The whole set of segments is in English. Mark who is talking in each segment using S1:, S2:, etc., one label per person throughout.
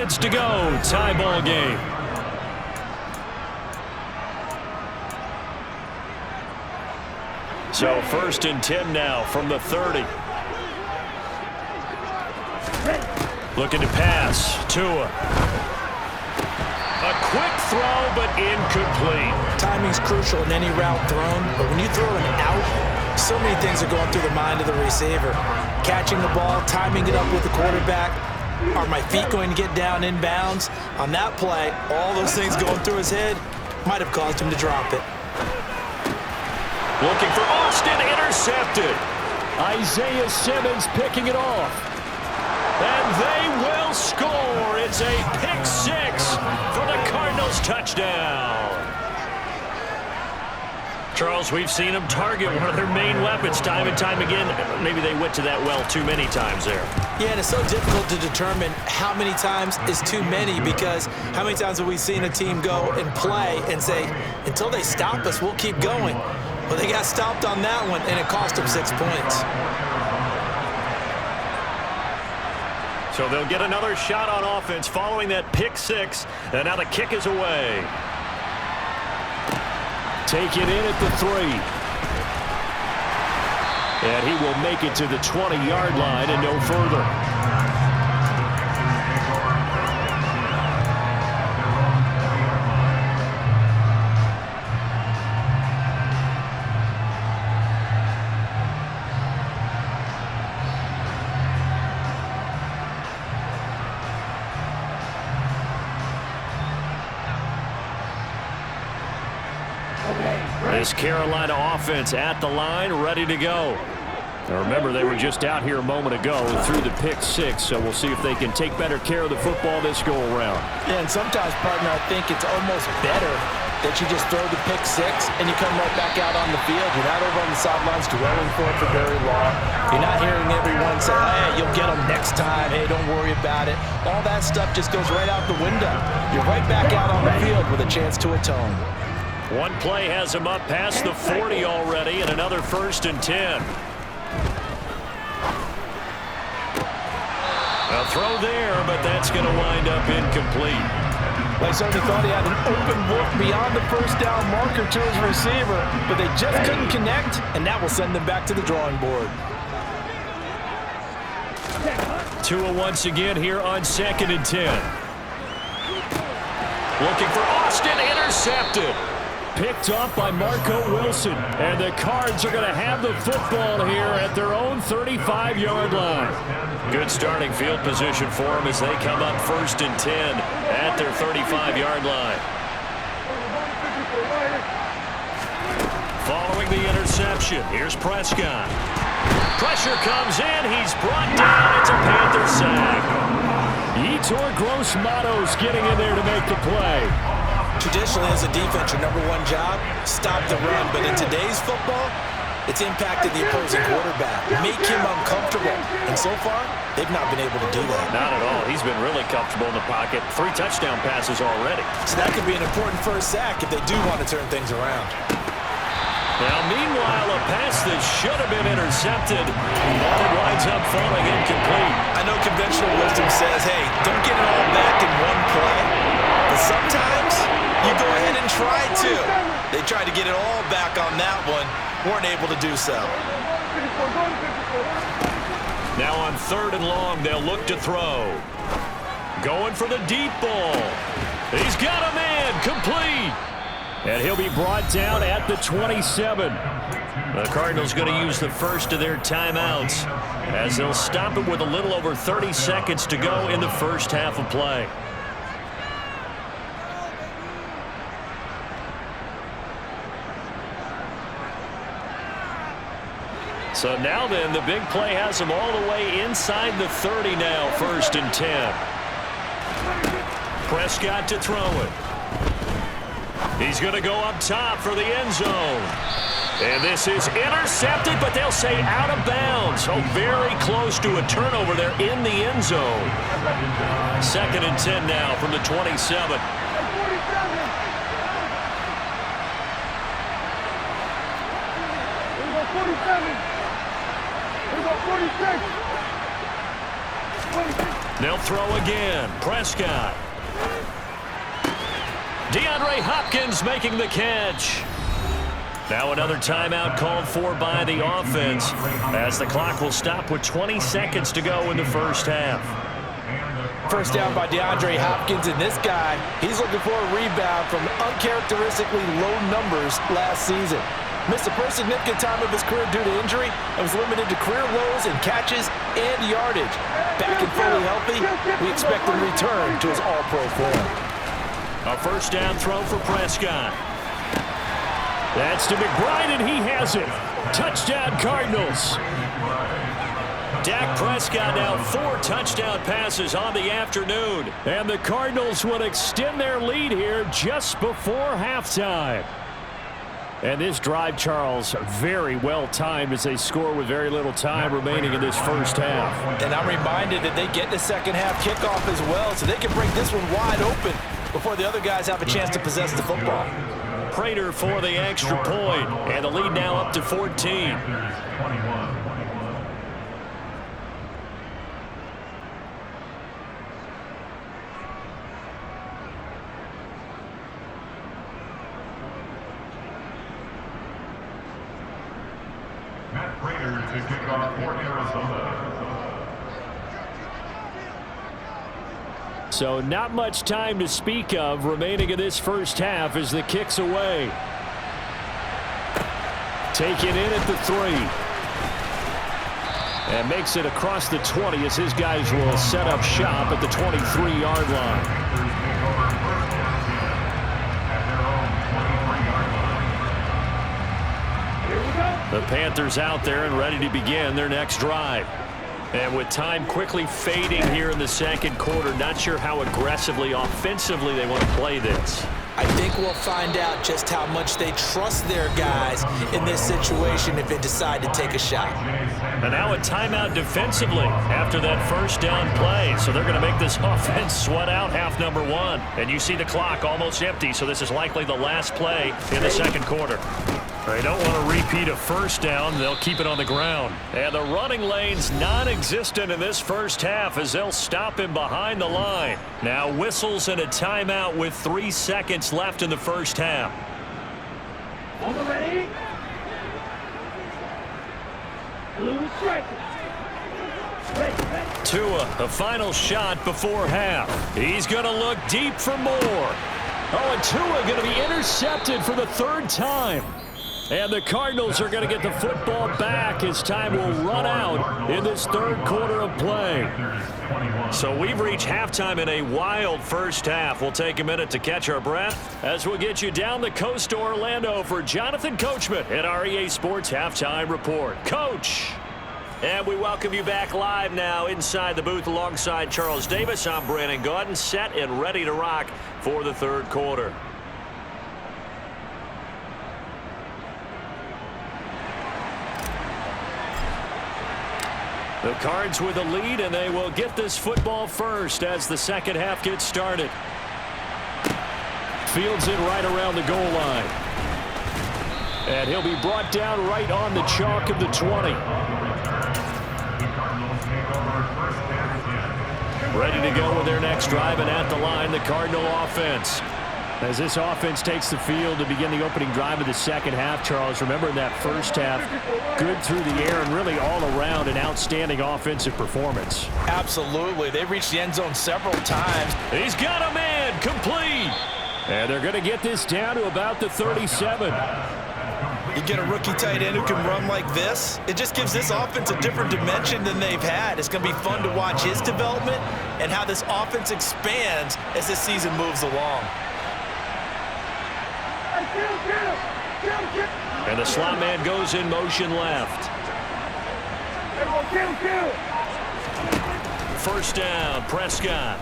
S1: It's to go. Tie ball game. So 1st and 10 now from the 30. Looking to pass. Tua. A quick throw, but incomplete.
S2: Timing's crucial in any route thrown, but when you throw an out, so many things are going through the mind of the receiver. Catching the ball, timing it up with the quarterback. Are my feet going to get down in bounds? On that play, all those things going through his head might have caused him to drop it.
S1: Looking for Austin, intercepted. Isaiah Simmons picking it off. And they will score. It's a pick 6 for the Cardinals touchdown. Charles, we've seen them target one of their main weapons time and time again. Maybe they went to that well too many times there.
S2: Yeah, and it's so difficult to determine how many times is too many, because how many times have we seen a team go and play and say, until they stop us, we'll keep going. Well, they got stopped on that one, and it cost them 6 points.
S1: So they'll get another shot on offense following that pick 6, and now the kick is away. Take it in at the 3. And he will make it to the 20-yard line and no further. This Carolina offense at the line, ready to go. Now remember, they were just out here a moment ago through the pick 6, so we'll see if they can take better care of the football this go-around.
S2: Yeah, and sometimes, partner, I think it's almost better that you just throw the pick 6 and you come right back out on the field. You're not over on the sidelines dwelling for it for very long. You're not hearing everyone say, hey, you'll get them next time. Hey, don't worry about it. All that stuff just goes right out the window. You're right back out on the field with a chance to atone.
S1: One play has him up past the 40 already, and another 1st and 10. A throw there, but that's going to wind up incomplete.
S2: I certainly thought he had an open look beyond the first down marker to his receiver, but they just couldn't connect, and that will send them back to the drawing board.
S1: Tua once again here on 2nd and 10. Looking for Austin, intercepted. Picked off by Marco Wilson. And the Cards are going to have the football here at their own 35-yard line. Good starting field position for them as they come up 1st and 10 at their 35-yard line. Following the interception, here's Prescott. Pressure comes in. He's brought down. It's a Panther sack. Yetur Gross-Matos getting in there to make the play.
S2: Traditionally, as a defense, your #1 job, stop the run. But in today's football, it's impacted the opposing quarterback. Make him uncomfortable. And so far, they've not been able to do that.
S1: Not at all. He's been really comfortable in the pocket. 3 touchdown passes already.
S2: So that could be an important first sack if they do want to turn things around.
S1: Now, meanwhile, a pass that should have been intercepted. And it winds up falling incomplete.
S2: I know conventional wisdom says, hey, don't get it all back in one play. But sometimes you go ahead and try to. They tried to get it all back on that one. Weren't able to do so.
S1: Now on 3rd and long, they'll look to throw. Going for the deep ball. He's got a man, complete. And he'll be brought down at the 27. The Cardinals going to use the first of their timeouts as they'll stop it with a little over 30 seconds to go in the first half of play. So now then, the big play has them all the way inside the 30 now, 1st and 10. Prescott to throw it. He's going to go up top for the end zone. And this is intercepted, but they'll say out of bounds. So very close to a turnover there in the end zone. 2nd and 10 now from the 27. They'll throw again. Prescott. DeAndre Hopkins making the catch. Now another timeout called for by the offense as the clock will stop with 20 seconds to go in the first half.
S2: First down by DeAndre Hopkins, and this guy, he's looking for a rebound from uncharacteristically low numbers last season. Missed a pretty significant time of his career due to injury and was limited to career lows in catches and yardage. Back and fully healthy, we expect him to return to his all-pro form.
S1: A first down throw for Prescott. That's to McBride, and he has it. Touchdown, Cardinals. Dak Prescott now 4 touchdown passes on the afternoon. And the Cardinals will extend their lead here just before halftime. And this drive, Charles, very well timed as they score with very little time remaining in this first half.
S2: And I'm reminded that they get the second half kickoff as well, so they can break this one wide open before the other guys have a chance to possess the football.
S1: Prater for the extra point, and the lead now up to 14.
S3: Matt Prater to kick off for Arizona.
S1: So not much time to speak of remaining in this first half as the kick's away. Taken in at the 3. And makes it across the 20 as his guys will set up shop at the 23-yard line. The Panthers out there and ready to begin their next drive. And with time quickly fading here in the second quarter, not sure how aggressively, offensively they want to play this.
S2: I think we'll find out just how much they trust their guys in this situation if they decide to take a shot.
S1: And now a timeout defensively after that first down play. So they're going to make this offense sweat out half number 1. And you see the clock almost empty, so this is likely the last play in the second quarter. They don't want to repeat a first down. They'll keep it on the ground. And the running lane's non-existent in this first half as they'll stop him behind the line. Now whistles and a timeout with 3 seconds left in the first half.
S4: On the ready. Blue strikers.
S1: Tua, a final shot before half. He's going to look deep for more. Oh, and Tua going to be intercepted for the 3rd time. And the Cardinals are going to get the football back as time will run out in this 3rd quarter of play. So we've reached halftime in a wild first half. We'll take a minute to catch our breath as we'll get you down the coast to Orlando for Jonathan Coachman at our EA Sports Halftime Report. Coach! And we welcome you back live now inside the booth alongside Charles Davis. I'm Brandon Gaudin, set and ready to rock for the 3rd quarter. The Cards with the lead, and they will get this football first as the second half gets started. Fields it right around the goal line. And he'll be brought down right on the chalk of the 20. Ready to go with their next drive, and at the line, the Cardinal offense. As this offense takes the field to begin the opening drive of the second half, Charles, remember in that first half, good through the air and really all around an outstanding offensive performance.
S2: Absolutely. They reached the end zone several times.
S1: He's got a man, complete. And they're going to get this down to about the 37.
S2: You get a rookie tight end who can run like this, it just gives this offense a different dimension than they've had. It's going to be fun to watch his development and how this offense expands as this season moves along.
S1: And the slot man goes in motion left. First down, Prescott.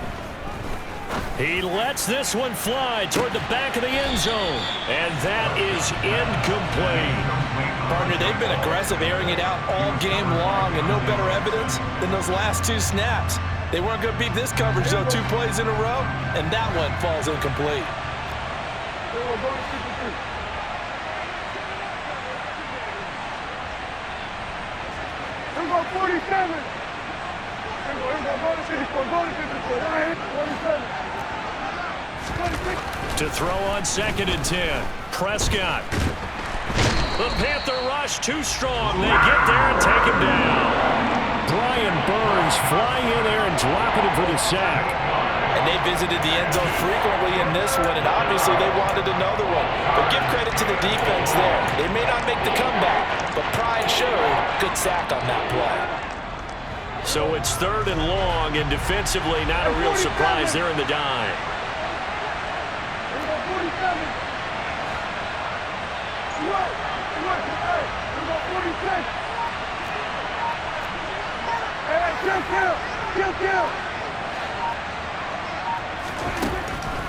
S1: He lets this one fly toward the back of the end zone. And that is incomplete.
S2: Partner, they've been aggressive, airing it out all game long, and no better evidence than those last 2 snaps. They weren't going to beat this coverage, though, 2 plays in a row, and that one falls incomplete.
S1: To throw on 2nd and 10. Prescott. The Panther rush too strong. They get there and take him down. Brian Burns flying in there and dropping him for the sack.
S2: And they visited the end zone frequently in this one, and obviously they wanted another one. But give credit to the defense there. They may not make the comeback, but pride showed. Good sack on that play.
S1: So it's 3rd and long, and defensively not a real surprise there in the dime.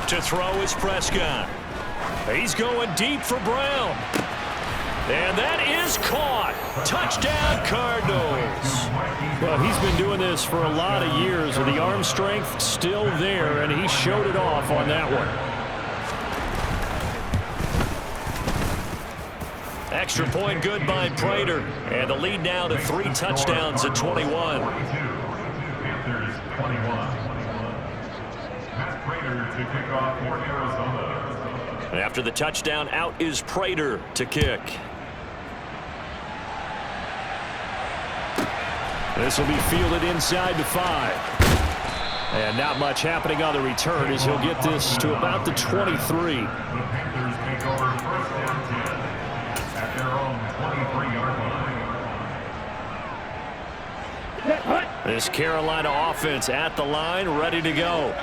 S1: To throw is Prescott. He's going deep for Brown. And that is caught. Touchdown, Cardinals. Well, he's been doing this for a lot of years, with the arm strength still there, and he showed it off on that one. Extra point good by Prater. And the lead now to 3 touchdowns at 21.
S3: Panthers 21. Matt Prater to kick off for Arizona.
S1: And after the touchdown, out is Prater to kick. This will be fielded inside the 5. And not much happening on the return as he'll get this to about the 23.
S3: The Panthers take over 1st and 10 at their own 23-yard line.
S1: This Carolina offense at the line, ready to go.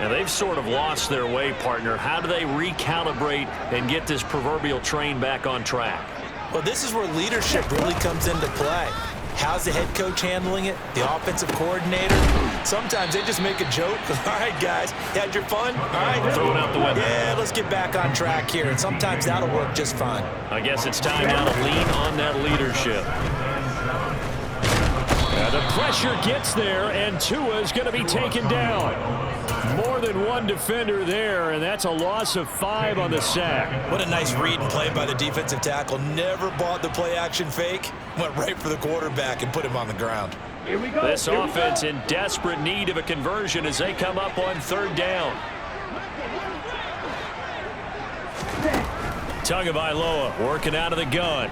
S1: And they've sort of lost their way, partner. How do they recalibrate and get this proverbial train back on track?
S2: Well, this is where leadership really comes into play. How's the head coach handling it? The offensive coordinator? Sometimes they just make a joke. All right, guys, you had your fun? All right.
S1: Throw it out the window.
S2: Yeah, let's get back on track here. And sometimes that'll work just fine.
S1: I guess it's time now to lean on that leadership. The pressure gets there, and Tua's going to be taken down. More than one defender there, and that's a loss of 5 on the sack.
S2: What a nice read and play by the defensive tackle. Never bought the play-action fake. Went right for the quarterback and put him on the ground.
S4: Here we go.
S1: This offense in desperate need of a conversion as they come up on 3rd down. Tagovailoa working out of the gun.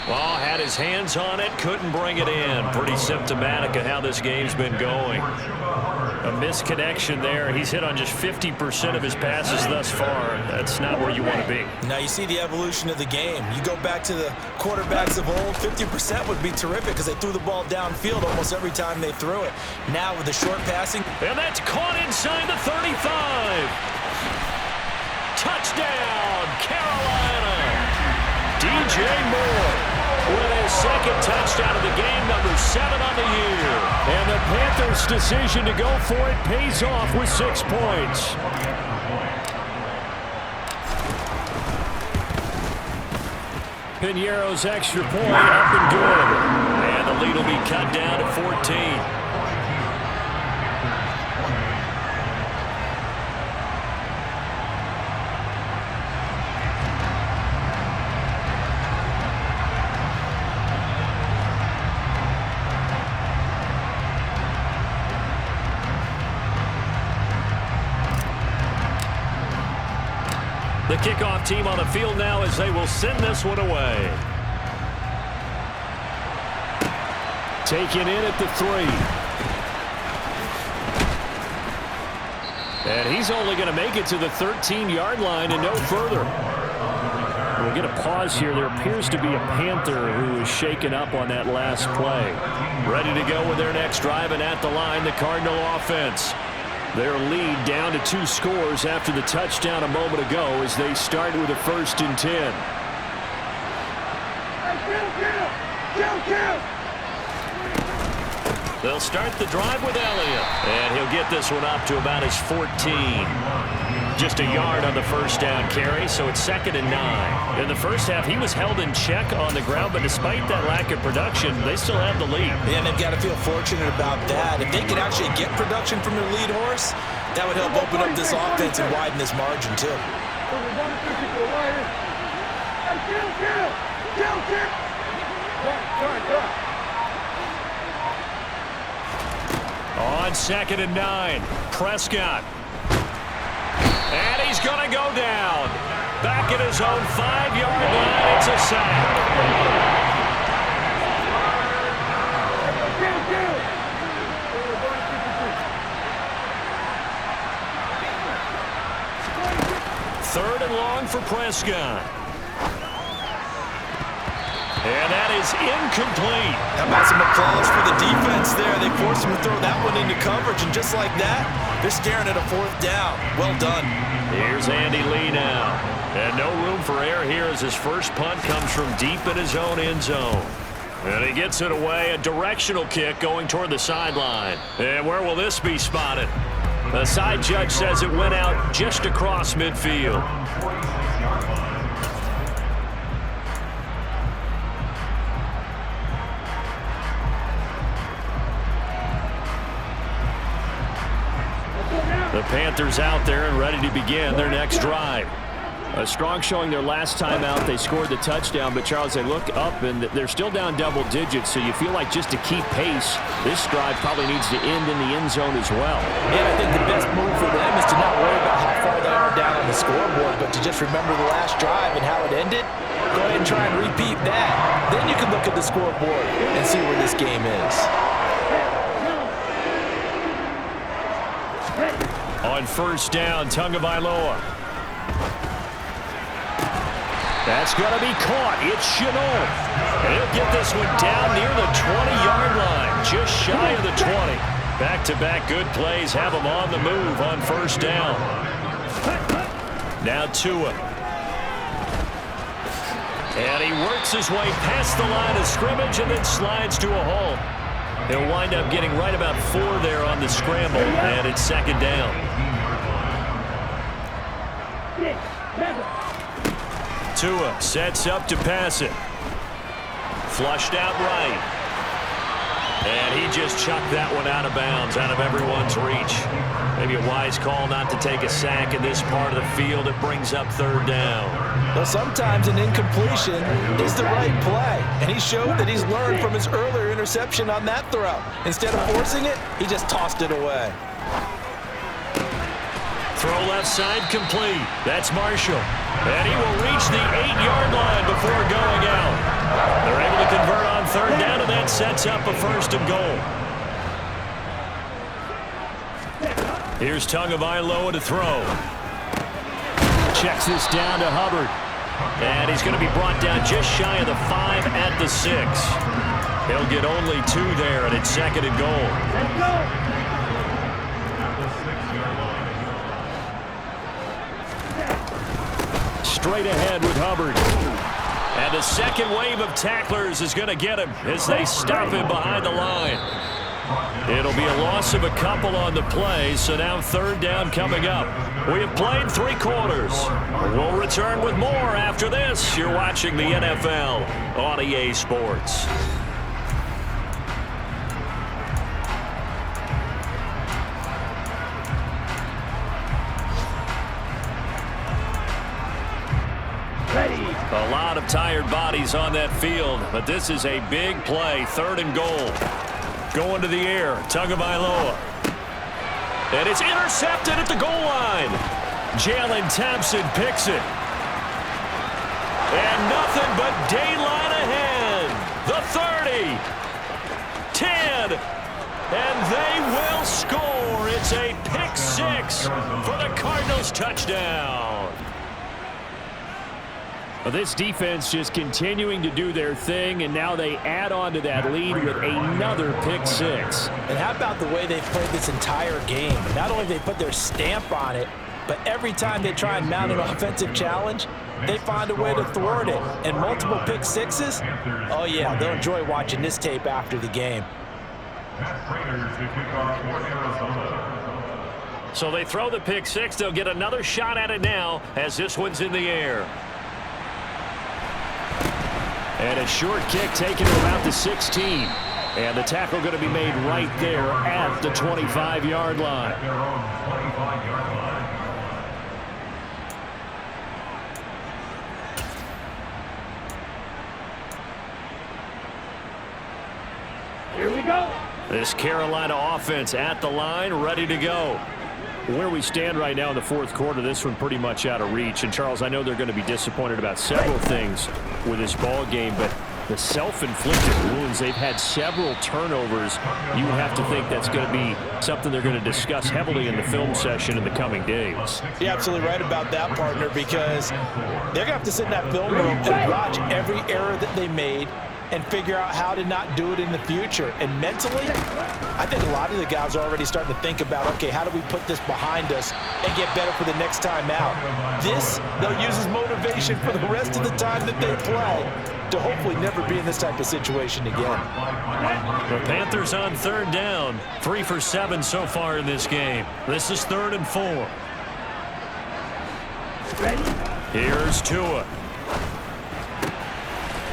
S1: Well, had his hands on it, couldn't bring it in. Pretty symptomatic of how this game's been going. A misconnection there. He's hit on just 50% of his passes thus far. That's not where you want to be.
S2: Now you see the evolution of the game. You go back to the quarterbacks of old, 50% would be terrific because they threw the ball downfield almost every time they threw it. Now with the short passing.
S1: And that's caught inside the 35. Touchdown, Carolina. DJ Moore with his 2nd touchdown of the game, number 7 on the year. And the Panthers' decision to go for it pays off with 6 points. Piñeiro's extra point up and good. And the lead will be cut down to 14. The kickoff team on the field now as they will send this one away. Taken in at the 3. And he's only going to make it to the 13-yard line and no further. We'll get a pause here. There appears to be a Panther who is shaken up on that last play. Ready to go with their next drive, and at the line, the Cardinal offense. Their lead down to 2 scores after the touchdown a moment ago as they start with a 1st and 10. They'll start the drive with Elliott, and he'll get this one up to about his 14. Just a yard on the 1st down carry, so it's 2nd and 9. In the first half, he was held in check on the ground, but despite that lack of production, they still have the lead.
S2: And they've got to feel fortunate about that. If they could actually get production from their lead horse, that would help open up this offense and widen this margin, too.
S1: On 2nd and 9, Prescott. And he's going to go down. Back at his own 5-yard line, it's a sack. Third and long for Prescott. And that is incomplete.
S2: How about some applause for the defense there? They forced him to throw that one into coverage, and just like that, they're staring at a 4th down. Well done.
S1: Here's Andy Lee now. And no room for error here as his first punt comes from deep in his own end zone. And he gets it away, a directional kick going toward the sideline. And where will this be spotted? The side judge says it went out just across midfield. The Panthers out there and ready to begin their next drive. A strong showing their last time out. They scored the touchdown, but Charles, they look up and they're still down double digits, so you feel like just to keep pace, this drive probably needs to end in the end zone as well.
S2: Yeah, I think the best move for them is to not worry about how far they are down on the scoreboard, but to just remember the last drive and how it ended. Go ahead and try and repeat that. Then you can look at the scoreboard and see where this game is.
S1: On 1st down, Tagovailoa. That's going to be caught. It's Shenault. And he'll get this one down near the 20-yard line, just shy of the 20. Back-to-back good plays have him on the move on 1st down. Now Tua. And he works his way past the line of scrimmage and then slides to a halt. He'll wind up getting right about 4 there on the scramble, and it's 2nd down. Tua sets up to pass it. Flushed out right. And he just chucked that one out of bounds, out of everyone's reach. Maybe a wise call not to take a sack in this part of the field. It brings up 3rd down.
S2: Well, sometimes an incompletion is the right play, and he showed that he's learned from his earlier interception on that throw. Instead of forcing it, he just tossed it away.
S1: Throw left side complete. That's Marshall. And he will reach the 8-yard line before going out. They're able to convert on 3rd down, and that sets up a 1st and goal. Here's Tagovailoa to throw. Checks this down to Hubbard. And he's going to be brought down just shy of the 5 at the 6. He'll get only 2 there, and it's 2nd and goal.
S3: At the 6-yard line.
S1: Straight ahead with Hubbard. And the second wave of tacklers is going to get him as they stop him behind the line. It'll be a loss of a couple on the play, so now 3rd down coming up. We have played 3 quarters. We'll return with more after this. You're watching the NFL on EA Sports. A lot of tired bodies on that field, but this is a big play. 3rd and goal. Going to the air, Tagovailoa. And it's intercepted at the goal line. Jalen Thompson picks it. And nothing but daylight ahead. The 30. 10. And they will score. It's a pick 6 for the Cardinals touchdown. Well, this defense just continuing to do their thing, and now they add on to that lead with another pick 6.
S2: And how about the way they've played this entire game? Not only they put their stamp on it, but every time they try and mount an offensive challenge, they find a way to thwart it. And multiple pick 6s? Oh, yeah, they'll enjoy watching this tape after the game.
S1: So they throw the pick 6. They'll get another shot at it now as this one's in the air. And a short kick taken to about the 16. And the tackle going to be made right there at the 25-yard line.
S4: Here we go.
S1: This Carolina offense at the line, ready to go. Where we stand right now in the fourth quarter, this one pretty much out of reach. And, Charles, I know they're going to be disappointed about several things with this ball game, but the self-inflicted wounds, they've had several turnovers. You would have to think that's going to be something they're going to discuss heavily in the film session in the coming days.
S2: You're absolutely right about that, partner, because they're going to have to sit in that film room and watch every error that they made and figure out how to not do it in the future. And mentally, I think a lot of the guys are already starting to think about, okay, how do we put this behind us and get better for the next time out? This, they'll use as motivation for the rest of the time that they play to hopefully never be in this type of situation again.
S1: The Panthers on third down, 3 for 7 so far in this game. This is 3rd and 4. Here's Tua.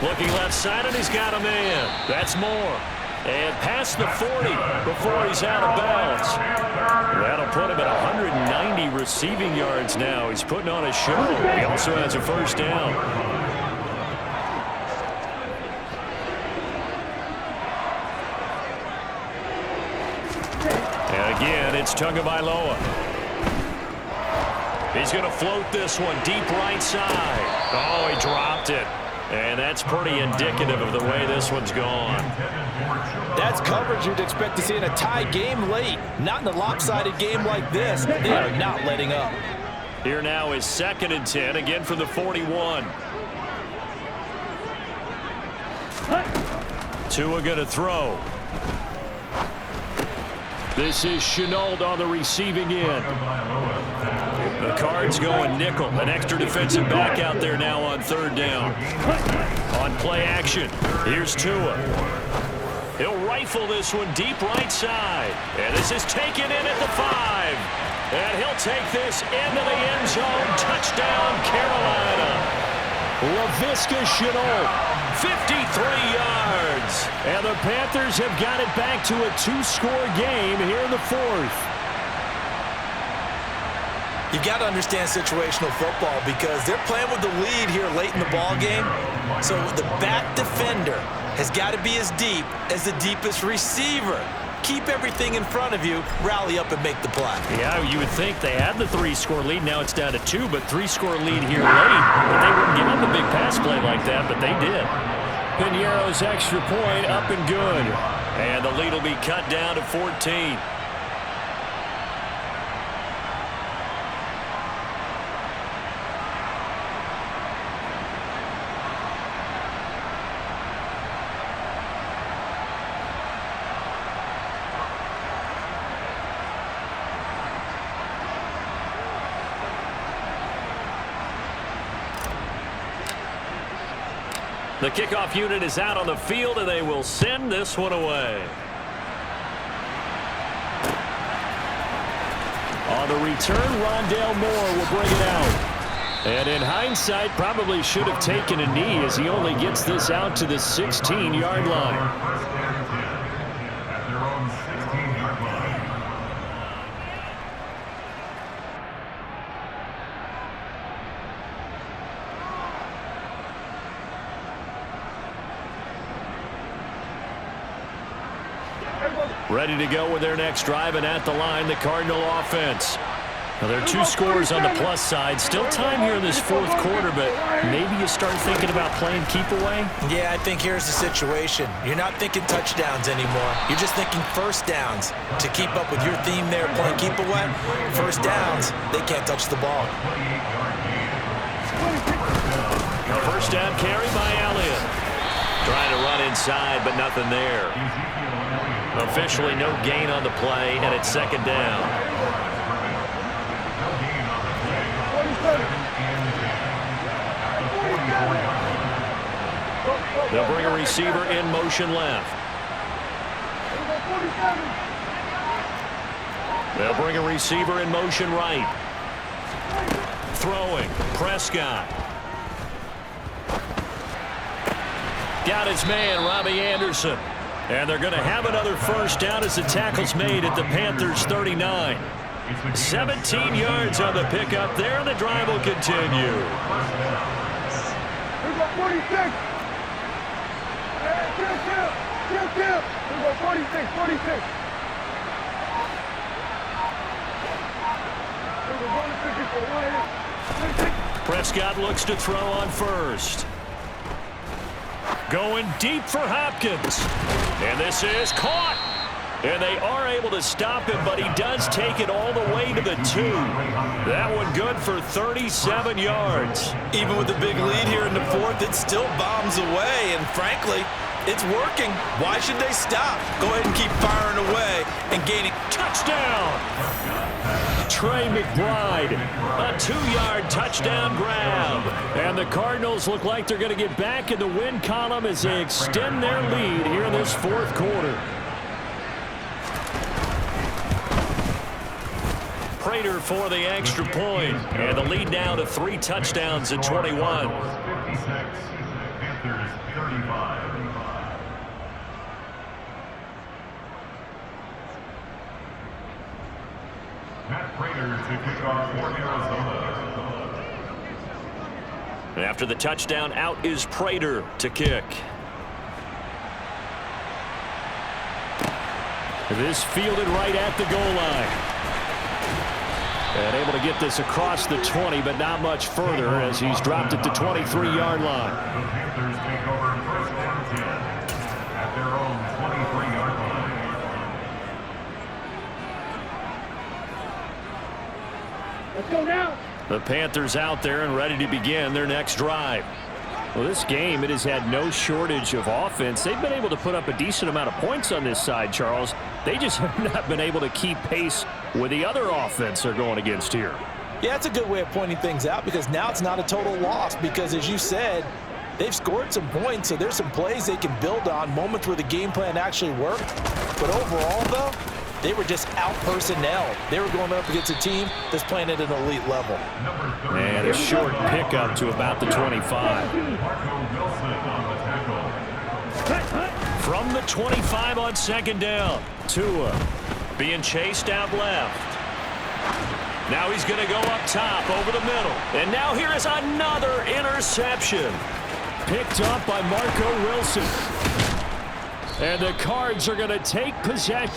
S1: Looking left side, and he's got a man. That's Moore. And past the 40 before he's out of bounds. That'll put him at 190 receiving yards now. He's putting on a show. He also has a first down. And again, it's Tagovailoa. He's going to float this one deep right side. Oh, he dropped it. And that's pretty indicative of the way this one's gone.
S2: That's coverage you'd expect to see in a tie game late. Not in a lopsided game like this. They are not letting up.
S1: Here now is 2nd and 10, again from the 41. Tua going to throw. This is Shenault on the receiving end. The Cards going nickel. An extra defensive back out there now on 3rd down. On play action, here's Tua. He'll rifle this one deep right side. And this is taken in at the 5. And he'll take this into the end zone. Touchdown, Carolina. Laviska Shenault, 53 yards. And the Panthers have got it back to a 2-score game here in the 4th.
S2: You've got to understand situational football because they're playing with the lead here late in the ball game. So the back defender has got to be as deep as the deepest receiver. Keep everything in front of you, rally up and make the play.
S1: Yeah, you would think they had the 3-score lead. Now it's down to 2, but 3-score lead here late. But they wouldn't give up a big pass play like that, but they did. Piñeiro's extra point up and good. And the lead will be cut down to 14. The kickoff unit is out on the field, and they will send this one away. On the return, Rondale Moore will bring it out. And in hindsight, probably should have taken a knee as he only gets this out to the 16-yard line. Ready to go with their next drive, and at the line, the Cardinal offense. Now, there are 2 scores on the plus side. Still time here in this 4th quarter, but maybe you start thinking about playing keep away?
S2: Yeah, I think here's the situation. You're not thinking touchdowns anymore. You're just thinking first downs. To keep up with your theme there, playing keep away, first downs, they can't touch the ball.
S1: A first down carry by Elliott. Trying to run inside, but nothing there. Officially no gain on the play, and it's 2nd down. They'll bring a receiver in motion left. They'll bring a receiver in motion right. Throwing, Prescott. Got his man, Robbie Anderson. And they're going to have another first down as the tackle's made at the Panthers' 39. 17 yards on the pickup there, and the drive will continue.
S4: 46, 46.
S1: Prescott looks to throw on first. Going deep for Hopkins. And this is caught. And they are able to stop him, but he does take it all the way to the 2. That one good for 37 yards.
S2: Even with the big lead here in the 4th, it still bombs away. And frankly, it's working. Why should they stop? Go ahead and keep firing away and gaining.
S1: Touchdown! Trey McBride, a 2-yard touchdown grab. And the Cardinals look like they're going to get back in the win column as they extend their lead here in this 4th quarter. Prater for the extra point. And the lead now to 3 touchdowns at 21.
S3: 56, Panthers 35. Matt Prater to kick off for Arizona.
S1: After the touchdown, out is Prater to kick. This fielded right at the goal line. And able to get this across the 20, but not much further as he's dropped it to 23-yard line.
S3: The Panthers take over first and 10 at their own 23-yard line.
S4: Let's go now.
S1: The Panthers out there and ready to begin their next drive. Well, this game, it has had no shortage of offense. They've been able to put up a decent amount of points on this side, Charles. They just have not been able to keep pace with the other offense they're going against here.
S2: Yeah, that's a good way of pointing things out because now it's not a total loss because, as you said, they've scored some points, so there's some plays they can build on, moments where the game plan actually worked. But overall, though, they were just out-personnel. They were going up against a team that's playing at an elite level.
S1: And a short pickup to about the 25. From the 25 on second down. Tua being chased out left. Now he's going to go up top over the middle. And now here is another interception. Picked up by Marco Wilson. And the Cards are going to take possession.